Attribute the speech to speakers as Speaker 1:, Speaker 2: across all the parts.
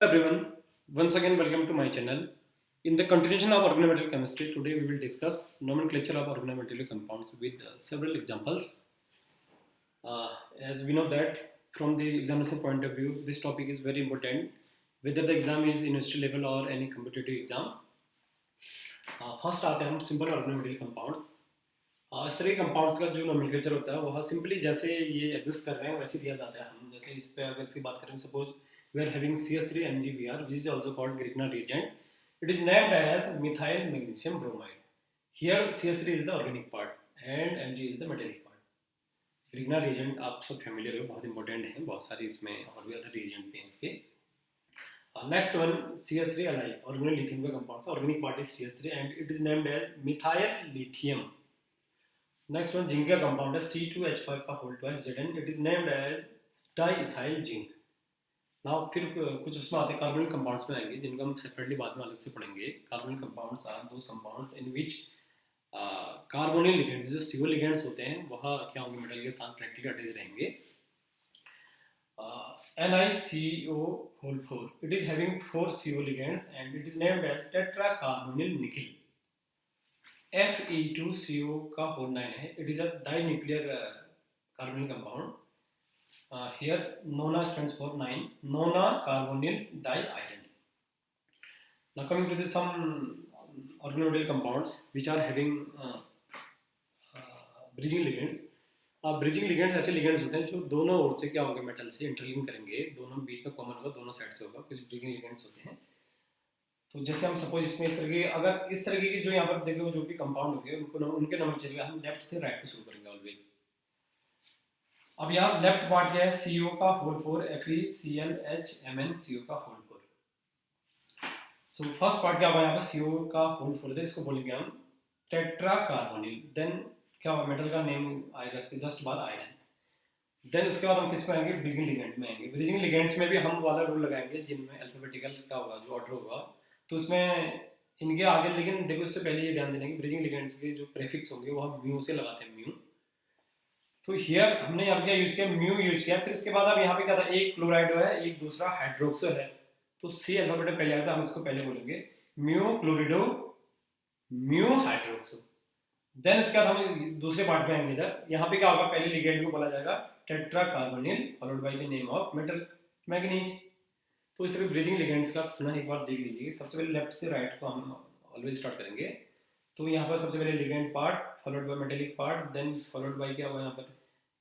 Speaker 1: Everyone, once again welcome to my channel. In the continuation of organometallic chemistry, today we will discuss nomenclature of organometallic compounds with several examples. As we know that from the examination point of view, this topic is very important, whether the exam is university level or any competitive exam. First आते हैं हम simple organometal compounds. इस तरह के compounds का जो nomenclature होता है वह सिंपली जैसे ये एग्जिस्ट कर रहे हैं वैसे दिया जाता है. हम जैसे इस पे अगर इसकी बात करें, suppose we are having CH3 MgBr, which is also called Grignard reagent. It is named as methyl magnesium bromide. Here CH3 is the organic part and Mg is the metallic part. Grignard reagent आप सब familiar हो, बहुत important है, बहुत सारे इसमें और भी अदर reagent भी हैं इसके. Next one, CH3 allyl, organic lithium का compound. So organic part is CH3 and it is named as methyl lithium. Next one, zinc का compound है C2H5 का whole twice Zn. It is named as diethyl zinc. Now फिर कुछ उसमें आते हैं carbonyl compounds में आएंगे जिनका हम सेपरेटली बाद में अलग से पढ़ेंगे. Carbonyl compounds are those compounds in which carbonyl ligands जो CO लिगेंड्स होते हैं वह क्या होंगे, मेटल के साथ डायरेक्टली अटैच रहेंगे. NiCO whole 4, it is having 4 CO ligands and it is named as tetracarbonyl nickel. Fe2CO का whole 9 है, it is a dinuclear carbonyl compound. Here nona stands for 9, nona carbonyl diiron. Now coming to some organometallic compounds which are having bridging ligands. Bridging ligands ऐसे ligands होते हैं जो दोनों ओर से क्या होंगे, मेटल से इंटरलिंक करेंगे, दोनों बीच में कॉमन होगा, दोनों साइड से होगा. कुछ ब्रिजिंग लिगेंड्स होते हैं. तो जैसे हम सपोज इसमें इस तरह के, अगर इस तरह की जो यहाँ पर देखो जो भी कंपाउंड होंगे उनको उनके नंबर चलेगा, हम लेफ्ट से राइट को शुरू करेंगे ऑलवेज. अब यहाँ लेफ्ट पार्ट क्या है, CO का होल 4 FeClHMnCO का होल 4. सो फर्स्ट पार्ट क्या होगा, यहाँ पर CO का होल 4 है, इसको बोलेंगे हम टेट्राकार्बोनिल. देन क्या होगा, मेटल का नेम आएगा इसके जस्ट बाद आयरन. देन उसके बाद हम किस में आएंगे, ब्रिजिंग लिगेंड में आएंगे. ब्रिजिंग लिगेंड्स में भी हम वाला रूल लगाएंगे जिनमें अल्फाबेटिकल क्या होगा जो ऑर्डर होगा, तो उसमें इनके आगे, लेकिन देखो इससे पहले ये ध्यान देना कि ब्रिजिंग लिगेंड्स के जो प्रीफिक्स होंगे वो हम म्यू से लगाते हैं, म्यू. तो हियर हमने यहाँ क्या यूज किया, म्यू यूज किया. फिर इसके बाद अब यहाँ पे क्या था, एक क्लोराइड है एक दूसरा हाइड्रोक्सो है, तो C अल्फाबेट पहले आता है, हम इसको पहले बोलेंगे म्यू क्लोरिडो म्यू हाइड्रोक्सो. देन इसके बाद हम दूसरे पार्ट पे आएंगे. इधर यहाँ पे क्या होगा, पहले लिगेंड को बोला जाएगा tetracarbonyl followed by the name of metal manganese. तो इस तरह ब्रिजिंग लिगेंड्स का पुनः एक बार देख लीजिए. सबसे पहले लेफ्ट से राइट को हम ऑलवेज स्टार्ट करेंगे. तो यहाँ पर सबसे पहले ligand part followed by metallic part, then followed by क्या हुआ यहाँ पर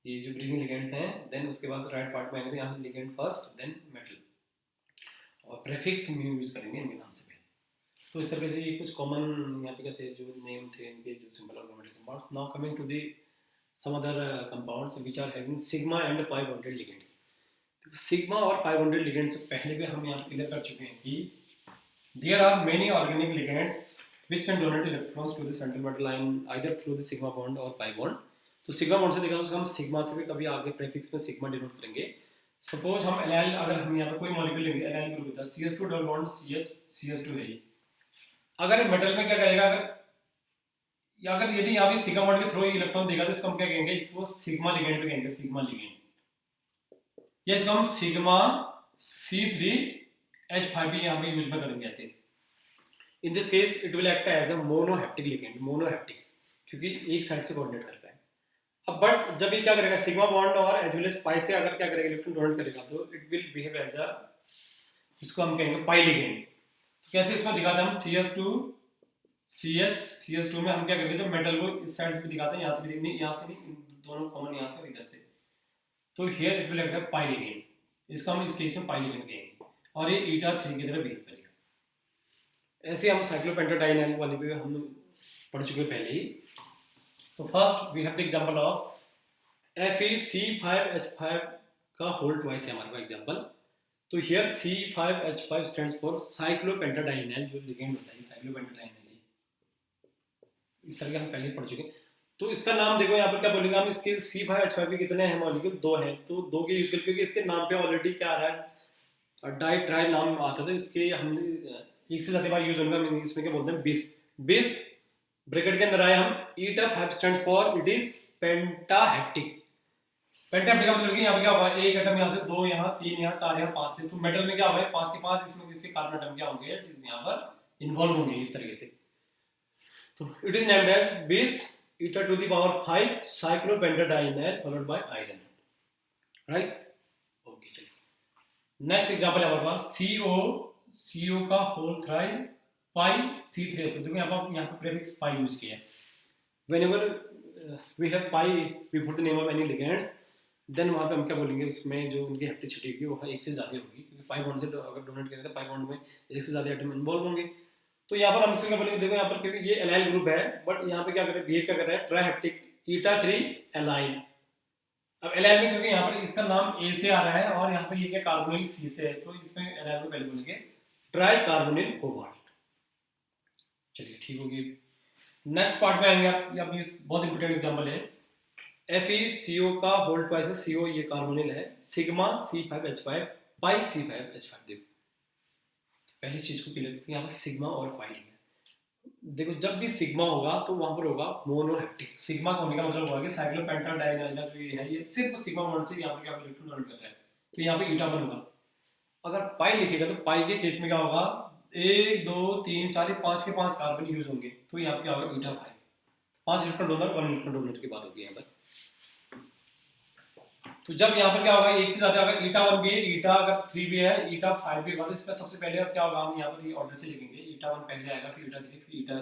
Speaker 1: ये जो ब्रिजिंग लिगेंड्स हैं. देन उसके बाद राइट पार्ट में आएंगे, तो यहाँ लिगेंड फर्स्ट देन मेटल और प्रीफिक्स म्यू यूज करेंगे इनके नाम से. तो इस तरह से ये कुछ कॉमन यहाँ पे क्या थे जो नेम थे इनके, जो simple organometal compounds. Now coming to the some other compounds which are having sigma and 500 ligands. Sigma और 500 लिगेंड्स पहले भी हम यहाँ क्लियर कर चुके हैं कि there are many organic ligands which can donate electrons to the central metal line either through the sigma bond or pi bond. तो सिग्मा बॉन्ड से देखा तो हम सिग्मा से भी कभी आगे प्रीफिक्स में सिग्मा डिनोट करेंगे. सपोज हम एलाइल, अगर हम यहाँ पे कोई मॉलिक्यूल लेंगे, एलाइल ग्रुप होता है CH2 double bond CH CH2 है. अगर मेटल में क्या करेगा, अगर यदि यहाँ पे सिग्मा बॉन्ड के थ्रू इलेक्ट्रॉन देगा तो इसको हम क्या कहेंगे, इसको सिग्मा लिगेंड पे कहेंगे, सिग्मा लिगेंड. या इसको हम सिग्मा C3H5 भी यहाँ पे यूज में करेंगे ऐसे. In this case, it will act as a monohaptic ligand, monohaptic, क्योंकि एक साइड से कोऑर्डिनेट करता है. अब बट जब ये क्या करेगा, सिग्मा बॉन्ड और एज वेल एज पाई से अगर क्या करेगा, इलेक्ट्रॉन डोनेट करेगा, तो it will behave as a, इसको हम कहेंगे पाई लिगेंड. तो कैसे इसमें दिखाते हैं हम CH2 CH2 में हम क्या करेंगे, जब मेटल को इस साइड से भी दिखाते हैं, यहाँ से भी नहीं, यहाँ से नहीं, दोनों कॉमन यहाँ से और इधर से. तो here it will act as pi ligand. इसका हम इस केस में पाई लिगेंड कहेंगे और ये eta3 की तरह बिहेव करेगा. ऐसे हम साइक्लोपेंटाडाइन वाली भी हम पढ़ चुके पहले ही. तो first we have the example of FeC5H5 का होल ट्वाइस है हमारे पास एग्जांपल. तो here C5H5 stands for cyclopentadienyl, जो लिगेंड होता है साइक्लोपेंटाडाइनल, इस तरह के हम पहले पढ़ चुके. तो इसका नाम देखो यहाँ पर क्या बोलेंगे हम, इसके C5H5 के कितने हैं मॉलिक्यूल, 2 हैं. तो 2 के यूज करके इसके नाम पे ऑलरेडी क्या आ रहा है, डाइट्राइल नाम आता था इसके. हमने एक से ज्यादा बार यूज होगा, इसमें क्या बोलते हैं 20 ब्रैकेट के अंदर आए हम. eta5 stand for it is pentahaptic. Pentahaptic का मतलब कि यहाँ पे क्या होगा, एक एटम यहाँ से, दो यहाँ, तीन यहाँ, चार यहाँ, पांच से, तो मेटल में क्या होगा, पांच के पांच इसमें इसके कार्बन एटम क्या होंगे यहाँ पर इन्वॉल्व होंगे इस तरीके से। तो it is named as bis eta to the power 5 cyclopentadienyl followed by iron, right. Okay चलिए नेक्स्ट एग्जांपल है हमारे पास CO का होल थ्राइस पाई C3H, देखो यहाँ पर प्रीफिक्स पाई यूज किया है। whenever we have pi before the name of any ligands, then वहाँ पे हम क्या बोलेंगे, उसमें जो उनकी हैप्टिसिटी होगी वो एक से ज़्यादा होगी, क्योंकि पाई बॉन्ड से अगर डोनेट करें तो पाई बॉन्ड में एक से ज़्यादा एटम इन्वॉल्व होंगे। तो यहाँ पर हम क्या बोलेंगे, देखो यहाँ पर क्योंकि ये एलाइल ग्रुप है, बट यहाँ पे क्या करें, बिहेव क्या कर रहा है, ट्राइहेप्टिक ईटा 3 एलाइल। अब एलाइल में क्योंकि यहाँ पर इसका नाम ए से आ रहा है और यहाँ पर ये क्या कार्बोनिल सी से है, तो इसमें एलाइल को पहले बोलेंगे ट्राई कार्बोनिल कोबाल्ट। चलिए ठीक होगी। नेक्स्ट पार्ट में आएंगे आप, ये बहुत इंपॉर्टेंट एग्जांपल है। FeCO का होल ट्वाइस है, CO ये कार्बोनिल है, सिग्मा C5H5 पाई C5H5। देखो पहली चीज को क्लियर करें, यहाँ पर सिग्मा और पाई है। देखो जब भी सिग्मा होगा तो वहां पर होगा मोनोहेप्टिक। सिग्मा का होने का मतलब होगा कि साइक्लोपेंटाडाइनल जो ये है, ये सिर्फ सिग्मा बॉन्ड से यहाँ पर क्या इलेक्ट्रॉन डोनेट कर रहा है, तो यहाँ पे ईटा 1 होगा। अगर पाई लिखेगा तो पाई के केस में क्या होगा, 1 2 3 4 5 के 5 कार्बन यूज होंगे, तो यहाँ पे क्या होगा ईटा 5, 5 इलेक्ट्रॉन डोनर 1 इलेक्ट्रॉन डोनर की बात होगी यहाँ पर। तो जब यहाँ पर क्या होगा, एक से ज्यादा अगर ईटा 1 भी है, ईटा अगर 3 भी है, ईटा 5 भी होगा, तो इसमें सबसे पहले अब क्या होगा, हम यहाँ पर ये ऑर्डर से लिखेंगे, ईटा 1 पहले आएगा, फिर ईटा 3, फिर ईटा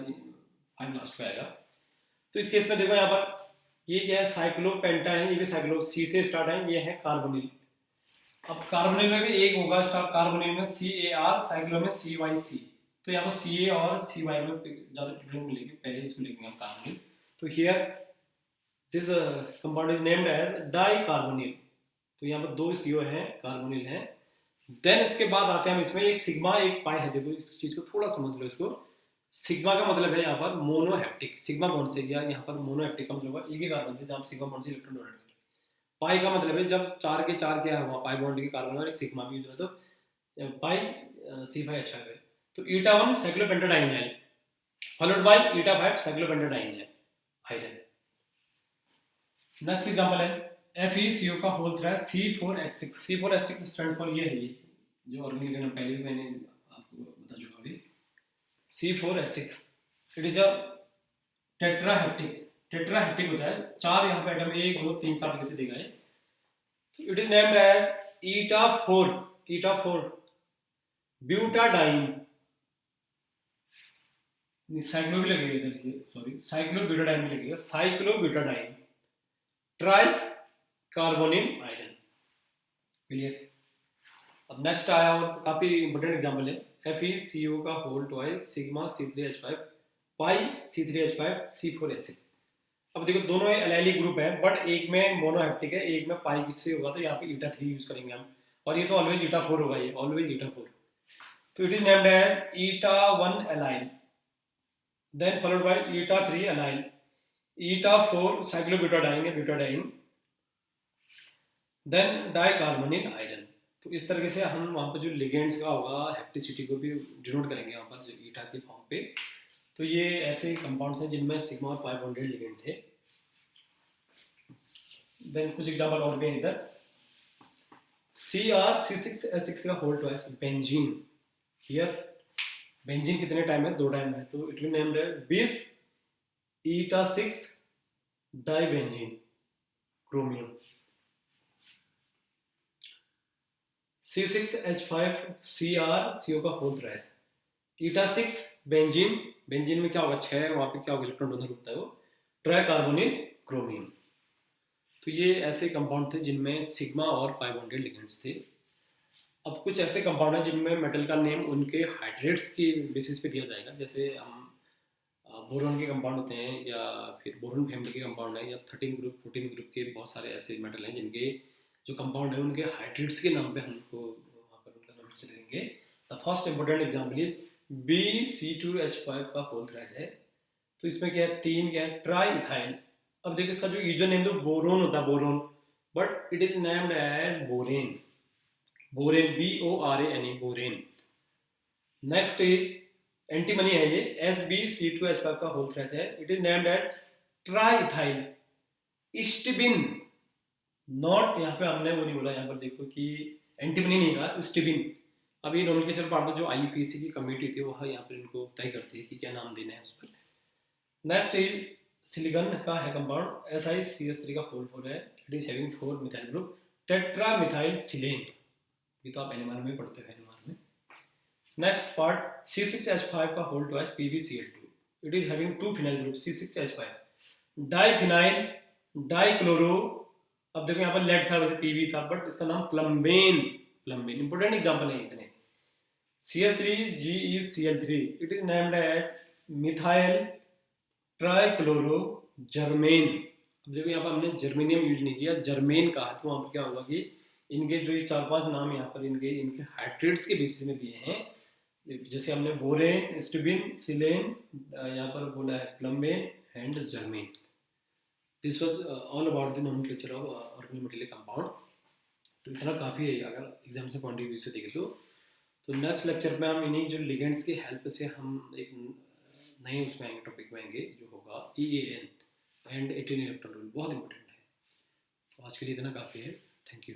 Speaker 1: 5 लास्ट पे आएगा। तो इस केस में देखो यहाँ पर ये क्या है, साइक्लोपेंटा है, ये भी साइक्लो सी से स्टार्ट है, ये है कार्बोनिल। अब कार्बोनिल में भी एक होगा स्टार्ट, कार्बोनिल में CAR, साइक्लो में CYC। तो यहाँ पर CA और CY में ज्यादा प्रेफरेंस मिलेगी, पहले इसमें लिखेंगे हम कार्बोनिल। तो here this compound is named as dicarbonyl. तो यहाँ पर 2 CO है, कार्बोनिल है। देन इसके बाद आते हैं हम इसमें एक सिग्मा एक पाई है। देखो इस चीज को थोड़ा समझ लो इसको। सिग्मा का मतलब है यहाँ पर मोनोहेप्टिक, सिग्मा बॉन्ड से, या यहाँ पर मोनोहेप्टिक का मतलब एक ही कार्बन से, जहाँ सिग्मा बॉन्ड से इलेक्ट्रॉन डोनेट कर। पाई का मतलब है जब 4 के 4 क्या हुआ, पाई बॉन्ड के कार्बन और एक सिग्मा भी यूज हो, तो पाई C5H5 है। तो eta 1 cyclopentadienyl followed by eta 5 cyclopentadienyl iron. Next example है FeCO का whole thrice C4H6। C4H6 stand for ये है, ये जो ऑर्गेनिक है, पहले भी मैंने आपको बता चुका अभी। C4H6 इट इज अ टेट्राहेप्टिक होता है, 4 यहाँ पे एटम 1 2 3 4 जगह से देगा है। It is named as eta 4 butadiene. Cyclo भी लगेगा इधर, सॉरी साइक्लोब्यूटाडाइन भी लगेगा, cyclobutadiene tri carbonyl iron. Clear. अब नेक्स्ट आया और काफी इंपोर्टेंट एग्जांपल है, FeCO का whole twice sigma C3H5 pi C3H5 C4H6। अब देखो दोनों एलाइली ग्रुप है, बट एक में मोनोहेप्टिक है, एक में पाई किससे होगा, तो यहाँ पे ईटा 3 यूज करेंगे हम, और ये तो ऑलवेज ईटा 4 होगा, ये ऑलवेज ईटा 4। तो it is named as eta 1 allyl, then followed by eta 3 allyl, eta 4 cyclobutadiene है, ब्यूटाडाइन, देन डाइकार्बोनिल आयरन। तो इस तरीके से हम वहाँ पर जो लिगेंड्स का होगा हेप्टिसिटी को भी डिनोट करेंगे वहाँ पर, जो ईटा के फॉर्म पे। तो ये ऐसे कंपाउंड्स हैं जिनमें सिग्मा और पाई बॉन्डेड लिगेंड थे। देन कुछ एग्जांपल और भी हैं इधर, CrC6H6 का whole twice benzene. Here benzene कितने टाइम है, 2 टाइम है, तो इट विल नेम्ड है 20 ईटा 6 डाइबेंजीन क्रोमियम। C6H5CrCO का होल थ्राइस ईटा 6 बेंजीन, बेंजीन में क्या होगा 6, वहां पे क्या होगा इलेक्ट्रॉन डोनर होता है वो ट्राइकार्बोनिल क्रोमियम। तो ये ऐसे कंपाउंड थे जिनमें सिग्मा और पाई बॉन्डेड लिगेंड्स थे। अब कुछ ऐसे कंपाउंड हैं जिनमें मेटल का नेम उनके हाइड्रेट्स की बेसिस पे दिया जाएगा, जैसे हम बोरॉन के कंपाउंड होते हैं, या फिर बोरॉन फैमिली के कंपाउंड है, या 13 ग्रुप 14 ग्रुप के बहुत सारे ऐसे मेटल हैं जिनके जो कंपाउंड है उनके हाइड्रेट्स के नाम पे हमको वहाँ पर उनका नाम चले देंगे। The first important example is BC2H5 का होल थ्राइस है। तो इसमें क्या है, 3 क्या है, ट्राई इथाइल। अब देखो इसका जो यूजर नेम तो बोरोन होता है, boron, but it is named as borane, borane BORANE borane. Next is antimony है ये, SbC2H5 का होल थ्राइस है, it is named as triethyl stibine not यहाँ पे हमने वो नहीं बोला, यहाँ पर देखो कि एंटीमनी नहीं कहा, स्टिबिन। अब ये नोमेनक्लेचर पार्ट में जो आईयूपीएसी की कमेटी थी वह यहाँ पर इनको तय करती है कि क्या नाम देना है उस पर। नेक्स्ट इज सिलिकॉन का है कंपाउंड SiCH3 का होल 4 है, it is having 4 methyl group tetramethyl silane. ये तो आप एनएमआर में पढ़ते हो एनएमआर में। नेक्स्ट पार्ट C6H5 का होल 2 है PbCl2, it is having 2 phenyl group C6H5 diphenyl dichloro. अब देखो यहाँ पर लेड था वैसे पीवी था, बट इसका नाम प्लम्बेन, प्लम्बेन इंपोर्टेंट एग्जांपल है इतने। CH3GeCl3 it is named as methyl trichloro germane. अब देखो यहाँ पर हमने जर्मेनियम यूज नहीं किया, जर्मेन कहा, तो वहाँ पर क्या होगा कि इनके जो ये 4-5 नाम यहाँ पर इनके हाइड्रेट्स के बेसिस में दिए हैं, जैसे हमने बोरेन, स्टिबिन, सिलेन, यहाँ पर बोला है plumbane and germane. This was all about the nomenclature of organic material compound. तो इतना काफ़ी है अगर एग्जाम से पॉइंट ऑफ व्यू से देखें तो नेक्स्ट लेक्चर में हम इन्हीं जो लिगेंड्स की हेल्प से हम एक नए उसमें आएंगे, टॉपिक में आएंगे जो होगा EAN एंड 18 इलेक्ट्रॉन रूल, बहुत इंपॉर्टेंट है। तो आज के लिए इतना काफ़ी है, थैंक यू।